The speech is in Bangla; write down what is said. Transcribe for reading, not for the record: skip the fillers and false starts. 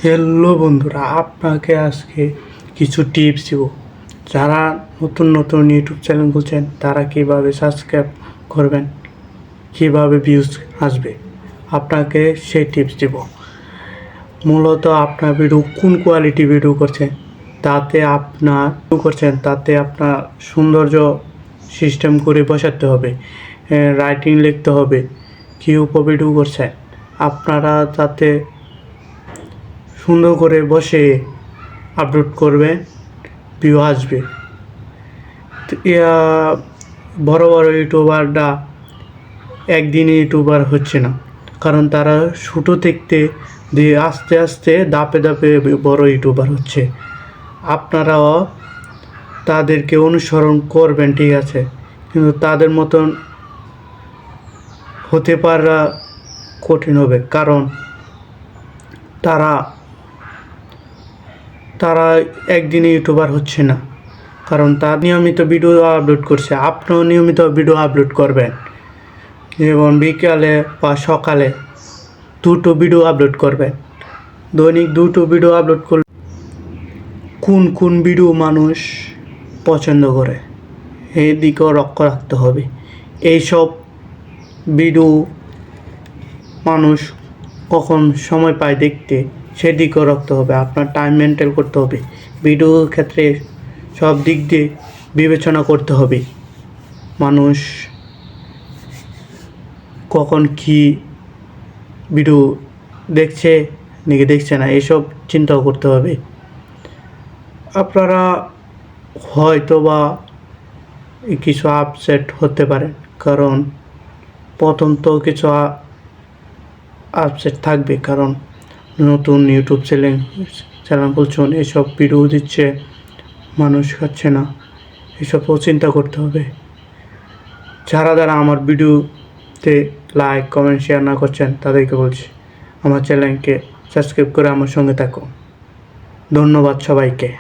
হ্যালো বন্ধুরা, আপনাকে আজকে কিছু টিপস দিব। যারা নতুন নতুন ইউটিউব চ্যানেল খুলছেন তারা কীভাবে সাবস্ক্রাইব করবেন, কীভাবে ভিউজ আসবে, আপনাকে সেই টিপস দিব। মূলত আপনার ভিডিও কোন কোয়ালিটি ভিডিও করছেন তাতে আপনার সৌন্দর্য সিস্টেম করে বসাতে হবে, রাইটিং লিখতে হবে, কী উপর ভিডিও করছেন আপনারা যাতে সুন্দর করে বসে আপলোড করবে, ভিউ আসবে। বড় বড় ইউটিউবাররা একদিনে ইউটিউবার হচ্ছে না, কারণ তারা ছোটো দেখতে দিয়ে আস্তে আস্তে ধাপে ধাপে বড় ইউটিউবার হচ্ছে। আপনারাও তাদেরকে অনুসরণ করবেন, ঠিক আছে, কিন্তু তাদের মতন হতে পারা কঠিন হবে, কারণ তারা একদিনে ইউটিউবার হচ্ছে না, কারণ তার নিয়মিত ভিডিও আপলোড করছে। আপনিও নিয়মিত ভিডিও আপলোড করবেন, যেমন বিকালে বা সকালে দুটো ভিডিও আপলোড করবেন। দৈনিক দুটো ভিডিও আপলোড করলে কোন ভিডিও মানুষ পছন্দ করে এই দিকেও লক্ষ্য রাখতে হবে। এইসব ভিডিও মানুষ কখন সময় পায় দেখতে, সেদিকেও রাখতে হবে। আপনার টাইম মেনটেন করতে হবে, ভিডিওর ক্ষেত্রে সব দিক দিয়ে বিবেচনা করতে হবে। মানুষ কখন কি ভিডিও দেখছে নাকি দেখছে না, এসব চিন্তাও করতে হবে। আপনারা হয়তো বা কিছু আপসেট হতে পারে, কারণ প্রথম তো কিছু আপসেট থাকবে, কারণ নতুন ইউটিউব চ্যানেল খুলছেন, এসব ভিডিও দিচ্ছে, মানুষ খাচ্ছে না, এসবও চিন্তা করতে হবে। যারা আমার ভিডিওতে লাইক কমেন্ট শেয়ার না করছেন তাদেরকে বলছি আমার চ্যানেলকে সাবস্ক্রাইব করে আমার সঙ্গে থাকুন। ধন্যবাদ সবাইকে।